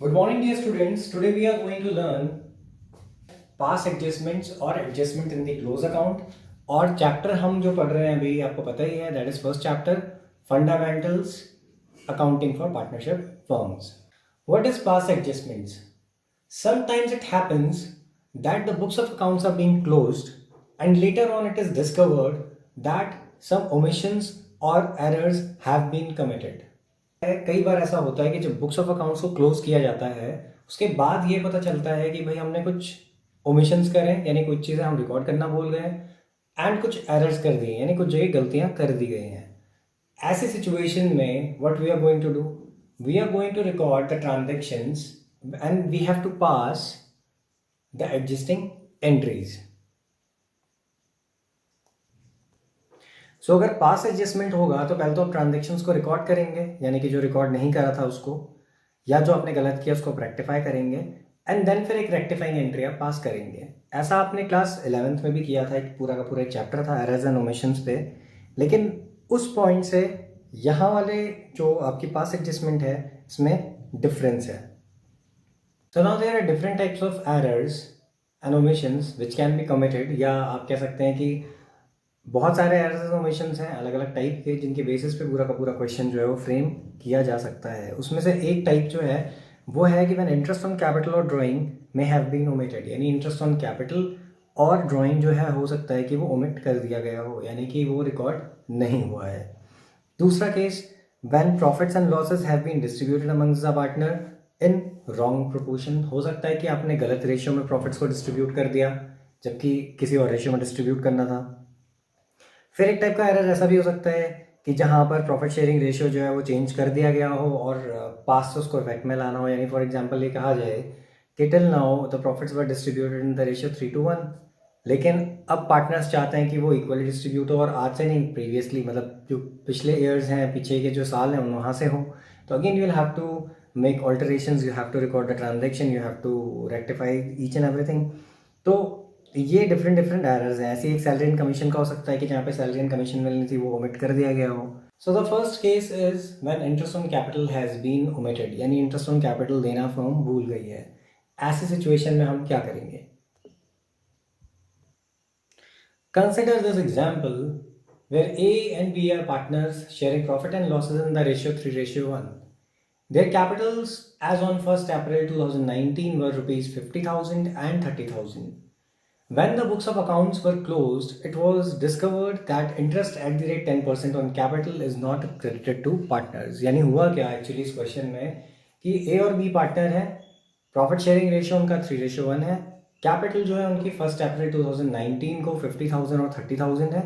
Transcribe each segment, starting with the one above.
Good morning, dear students. Today we are going to learn past adjustments or adjustment in the close account. और chapter हम जो पढ़ रहे हैं अभी आपको पता ही है, that is first chapter, fundamentals accounting for partnership firms. What is past adjustments? Sometimes it happens that the books of accounts are being closed and later on it is discovered that some omissions or errors have been committed. कई बार ऐसा होता है कि जब books of accounts को close किया जाता है उसके बाद ये पता चलता है कि भाई हमने कुछ ओमिशंस करे, यानी कुछ चीज़ें हम रिकॉर्ड करना भूल गए एंड कुछ एरर्स कर दिए, यानी कुछ जगह गलतियां कर दी गई हैं. ऐसे सिचुएशन में what we are going to do, we are going to record the transactions and we have to pass the adjusting entries. So अगर पास एडजस्टमेंट होगा तो पहले तो आप ट्रांजेक्शन्स को रिकॉर्ड करेंगे, यानी कि जो रिकॉर्ड नहीं करा था उसको, या जो आपने गलत किया उसको रेक्टिफाई करेंगे एंड देन फिर एक रेक्टिफाइंग एंट्री आप पास करेंगे. ऐसा आपने क्लास 11th में भी किया था, एक पूरा का पूरा एक चैप्टर था एरर्स एंड ओमिशंस पे. लेकिन उस पॉइंट से यहाँ वाले जो आपकी पास एडजस्टमेंट है इसमें डिफरेंस है. So now there are different types of errors and omissions which can be committed, या आप कह सकते हैं कि बहुत सारे एरर्स एंड ओमिशंस हैं अलग अलग टाइप के, जिनके बेसिस पे पूरा का पूरा क्वेश्चन जो है वो फ्रेम किया जा सकता है. उसमें से एक टाइप जो है वो है कि व्हेन इंटरेस्ट ऑन कैपिटल और drawing may have been omitted, यानी इंटरेस्ट ऑन कैपिटल और ड्राइंग जो है हो सकता है कि वो ओमिट कर दिया गया हो, यानी कि वो रिकॉर्ड नहीं हुआ है. दूसरा case, when profits and losses have been distributed amongst the partner in wrong proportion. हो सकता है कि आपने गलत रेशियो में प्रॉफिट्स को डिस्ट्रीब्यूट कर दिया जबकि किसी और रेशियो में डिस्ट्रीब्यूट करना था. फिर एक टाइप का एरर ऐसा भी हो सकता है कि जहाँ पर प्रॉफिट शेयरिंग रेशियो जो है वो चेंज कर दिया गया हो और पास से उसको इफेक्ट में लाना हो. यानी फॉर एग्जांपल ये कहा जाए कि till now the profits were distributed in the ratio 3:1, लेकिन अब पार्टनर्स चाहते हैं कि वो इक्वली डिस्ट्रीब्यूट हो, और आज से नहीं, प्रीवियसली, मतलब जो पिछले ईयर्स हैं, पीछे के जो साल हैं वहाँ से हो. तो again you will have to make alterations, you have to record the transaction, you have to rectify each and everything. तो ये डिफरेंट डिफरेंट एरर्स हैं. ऐसे एक सैलरी एंड कमीशन का हो सकता है कि जहाँ पे सैलरी एंड कमीशन मिलनी थी वो ओमिट कर दिया गया हो. So the first case is when interest on capital has been omitted, यानी इंटरेस्ट ऑन कैपिटल देना फर्म भूल गई है. ऐसे सिचुएशन में हम क्या करेंगे? Consider this example where A and B are partners sharing profit and losses in the ratio 3:1. Their capitals as on 1st April 2019 were rupees 50,000 and 30,000. When the books of accounts were closed, it was discovered that interest at the rate 10% on capital is not credited to partners. यानी हुआ क्या actually इस question में कि ए और B partner है, profit sharing ratio उनका 3:1 है, कैपिटल जो है उनकी 1 अप्रैल 2019 को 50,000 और 30,000 है.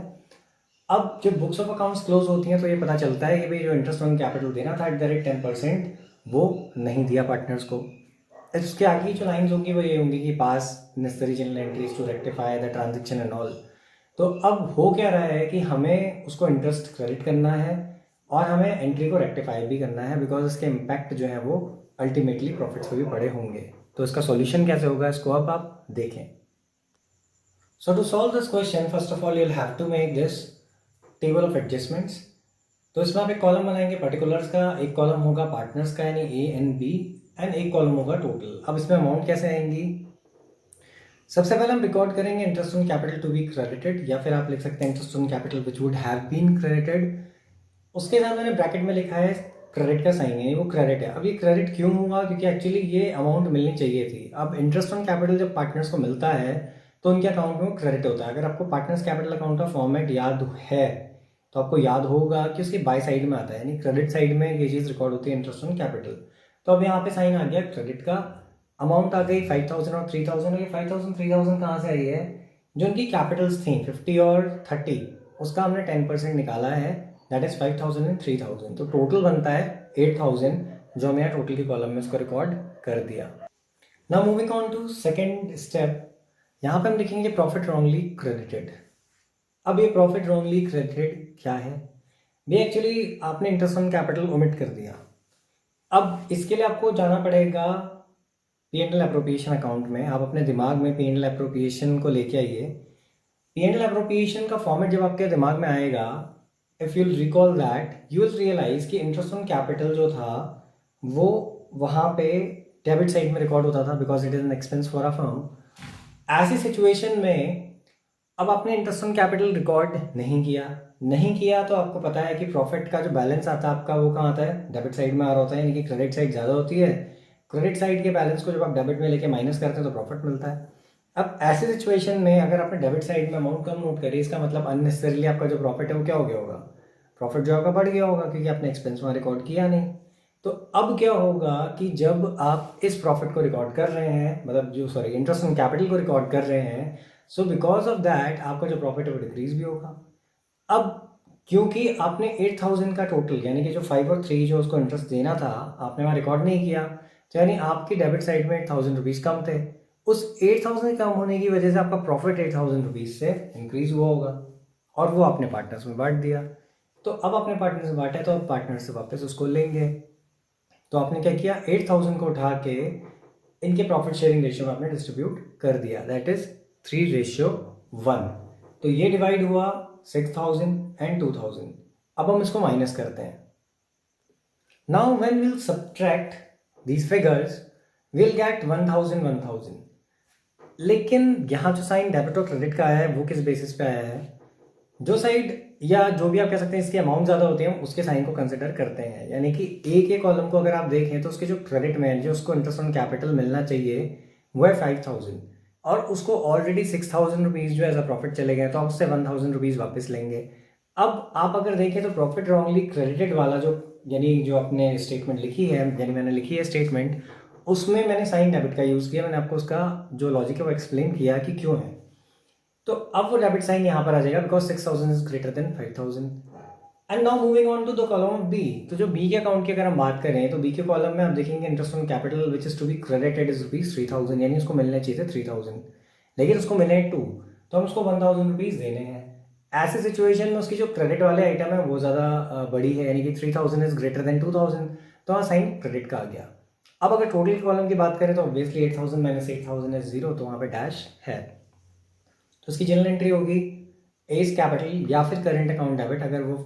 अब जब बुक्स ऑफ अकाउंट्स क्लोज होती हैं तो ये पता चलता है कि भाई जो इंटरेस्ट ऑन कैपिटल देना था एट द रेट 10% वो नहीं दिया पार्टनर्स को. इसके आगे जो लाइन्स होंगी वो ये होंगी कि pass necessary journal entries to rectify the transaction and all. तो अब हो क्या रहा है कि हमें उसको इंटरेस्ट क्रेडिट करना है और हमें एंट्री को रेक्टिफाई भी करना है, बिकॉज इसके इम्पैक्ट जो है वो अल्टीमेटली प्रॉफिट्स पे भी पड़े होंगे. तो इसका सॉल्यूशन कैसे होगा इसको अब आप देखें. So to solve this question first of all you will have to make this table of adjustments. तो इसमें आप एक कॉलम बनाएंगे पर्टिकुलर्स का, एक कॉलम होगा पार्टनर्स का यानी ए एंड बी, एंड एक कॉलम होगा टोटल. अब इसमें अमाउंट कैसे आएंगी? सबसे पहले हम रिकॉर्ड करेंगे interest on capital to be credited, या फिर आप लिख सकते हैं interest on capital which would have been credited. उसके साथ मैंने ब्रैकेट में लिखा है क्रेडिट का साइन है, वो क्रेडिट है. अब ये क्रेडिट क्यों हुआ? क्योंकि एक्चुअली ये अमाउंट मिलनी चाहिए थी. अब इंटरेस्ट ऑन कैपिटल जब पार्टनर्स को मिलता है तो उनके अकाउंट में वो क्रेडिट होता है. अगर आपको पार्टनर्स कैपिटल अकाउंट का फॉर्मेट याद है तो आपको याद होगा कि उसके बाय साइड में आता है, यानी क्रेडिट साइड में ये चीज़ रिकॉर्ड होती है इंटरेस्ट ऑन कैपिटल. तो अब यहाँ पे साइन आ गया क्रेडिट का, अमाउंट आ गई 5,000 और 3,000. और ये 5,000 3,000 कहाँ से आई है? जो उनकी कैपिटल्स थी 50 और 30, उसका हमने 10% निकाला है, दैट इज 5,000 एंड 3,000. तो टोटल बनता है 8,000, जो हमने यहाँ टोटल की कॉलम में इसको रिकॉर्ड कर दिया. Now moving on to second step, यहाँ पे हम लिखेंगे प्रॉफिट रॉन्गली क्रेडिटेड. अब ये प्रॉफिट रॉन्गली क्रेडिटेड क्या है? ये एक्चुअली आपने इंटरेस्ट ऑन कैपिटल ओमिट कर दिया. अब इसके लिए आपको जाना पड़ेगा P and L appropriation account में. आप अपने दिमाग में पी एंड एल एप्रोप्रिएशन को लेके आइए. पी एंड एल एप्रोप्रिएशन का फॉर्मेट जब आपके दिमाग में आएगा, if you recall that, you will realise कि इंटरेस्ट ऑन कैपिटल जो था वो वहाँ पे डेबिट साइड में रिकॉर्ड होता था because it is an expense for a firm. ऐसी सिचुएशन में अब आपने इंटरेस्ट ऑन कैपिटल रिकॉर्ड नहीं किया तो आपको पता है कि प्रॉफिट का जो बैलेंस आता है आपका वो कहाँ आता है, डेबिट साइड में आ रहा होता है, यानी कि क्रेडिट साइड ज़्यादा होती है। क्रेडिट साइड के बैलेंस को जब आप डेबिट में लेके माइनस करते हैं तो प्रॉफिट मिलता है। अब ऐसी सिचुएशन में अगर आपने डेबिट साइड में अमाउंट कम नोट करी, इसका मतलब अननेसेसरीली आपका जो प्रॉफिट है वो क्या हो गया होगा, प्रॉफिट जो आपका बढ़ गया होगा क्योंकि आपने एक्सपेंस वहाँ रिकॉर्ड किया नहीं। तो अब क्या होगा कि जब आप इस प्रॉफिट को रिकॉर्ड कर रहे हैं, मतलब जो सॉरी इंटरेस्ट ऑन कैपिटल को रिकॉर्ड कर रहे हैं, सो बिकॉज ऑफ दैट आपका जो प्रॉफिट है वो डिक्रीज भी होगा। अब क्योंकि आपने 8,000 का टोटल यानी कि जो 5 और 3 जो उसको इंटरेस्ट देना था आपने वहाँ रिकॉर्ड नहीं किया, तो यानी आपकी डेबिट साइड में 8,000 रुपीज़ कम थे। उस 8,000 कम होने की वजह से आपका प्रॉफिट 8,000 रुपीज़ से इंक्रीज हुआ होगा और वो आपने पार्टनर्स में बांट दिया। तो अब आपने पार्टनर से बांटा तो अब पार्टनर से वापस उसको लेंगे। तो आपने क्या किया, 8,000 को उठा के इनके प्रॉफिट शेयरिंग रेशियो में आपने डिस्ट्रीब्यूट कर दिया, दैट इज 3:1। तो ये डिवाइड हुआ 6,000 एंड 2,000। अब हम इसको माइनस करते हैं। Now when will subtract these figures will get 1,000 1,000। लेकिन यहाँ जो साइन डेबिट और क्रेडिट का आया है वो किस बेसिस पे आया है, जो साइड या जो भी आप कह सकते हैं इसकी अमाउंट ज़्यादा होती है उसके साइन को कंसिडर करते हैं। यानी कि ए के कॉलम को अगर आप देखें तो उसके जो क्रेडिट में है, जो उसको इंटरेस्ट ऑन कैपिटल मिलना चाहिए वो है 5,000 और उसको ऑलरेडी 6,000 रुपीज़ जो एज अ प्रॉफिट चले गए, तो आप उससे 1,000 रुपीज़ वापस लेंगे। अब आप अगर देखें तो प्रॉफिट रॉन्गली क्रेडिटेड वाला जो यानी जो आपने स्टेटमेंट लिखी है, यानी मैंने लिखी है स्टेटमेंट, उसमें मैंने साइन डेबिट का यूज़ किया। मैंने आपको उसका जो लॉजिक है वो एक्सप्लेन किया कि क्यों है। तो अब वो डेबिट साइन यहाँ पर आ जाएगा because 6,000 is greater than 5,000। And now moving on to the column of B. तो जो बी के अकाउंट की अगर हम बात करें तो बी के कॉलम में आप देखेंगे interest on capital which is to be credited is rupees 3,000, यानी उसको मिलने चाहिए थे 3,000 लेकिन उसको मिले हैं 2, तो हम उसको 1,000 रुपीज़ देने हैं। ऐसे सिचुएशन में उसकी जो क्रेडिट वाले आइटम है वो ज़्यादा बड़ी है, यानी कि 3,000 इज ग्रेटर देन 2,000, तो वहाँ साइन क्रेडिट का आ गया। अब अगर टोटल कॉलम की बात करें तो ऑब्वियसली 8,000 माइनस 8,000 इज 0, तो वहाँ पे डैश है। तो उसकी जनरल एंट्री होगी एज कैपिटल या फिर करेंट अकाउंट डेबिट, अगर वो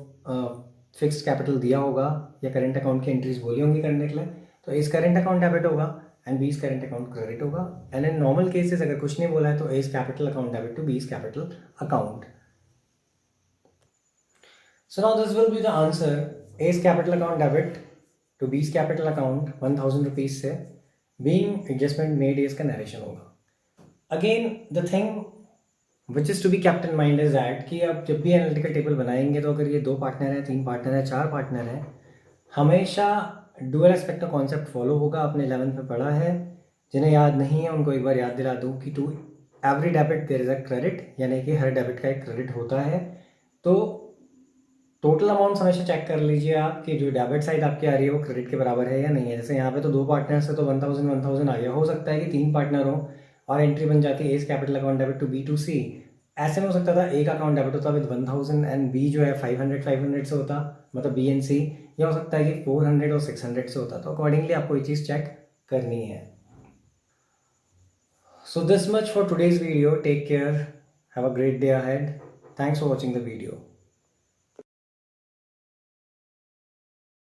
फिक्स्ड कैपिटल दिया होगा या करेंट अकाउंट की एंट्रीज बोली होंगी करने के लिए, तो एज करेंट अकाउंट डेबिट होगा and B's current account credit होगा। एंड इन नॉर्मल केसेस अगर कुछ नहीं बोला है तो A's capital account debit to B's capital account. So now this will be the answer, A's capital account debit to B's capital account 1,000 rupees से being adjustment made as का narration होगा। Again the thing which is to be kept in mind is that कि आप जब भी analytical table बनाएंगे तो अगर ये 2 पार्टनर है, 3 पार्टनर है, 4 पार्टनर है, हमेशा डुअल एस्पेक्ट का कॉन्सेप्ट फॉलो होगा। आपने 11th में पढ़ा है, जिन्हें याद नहीं है उनको एक बार याद दिला दूँ कि to every debit there is a credit, यानी कि हर डेबिट का एक क्रेडिट होता है। तो टोटल अमाउंट हमेशा चेक कर लीजिए आप कि जो डेबिट साइड आपकी आ रही है वो क्रेडिट के बराबर है या नहीं है। जैसे यहाँ पे तो 2 पार्टनर्स है तो 1,000 1,000 आ गया, हो सकता है कि 3 पार्टनर हो और एंट्री बन जाती है as capital account debit to B2C। ऐसे में हो सकता था ए का अकाउंट डेबिट होता विद 1,000 एंड बी जो है 500 से होता, मतलब B&C, या हो सकता है कि 400 और 600 से होता। तो अकॉर्डिंगली आपको ये चीज़ चेक करनी है। So this much for today's video, take care, have a great day ahead, thanks for watching the video.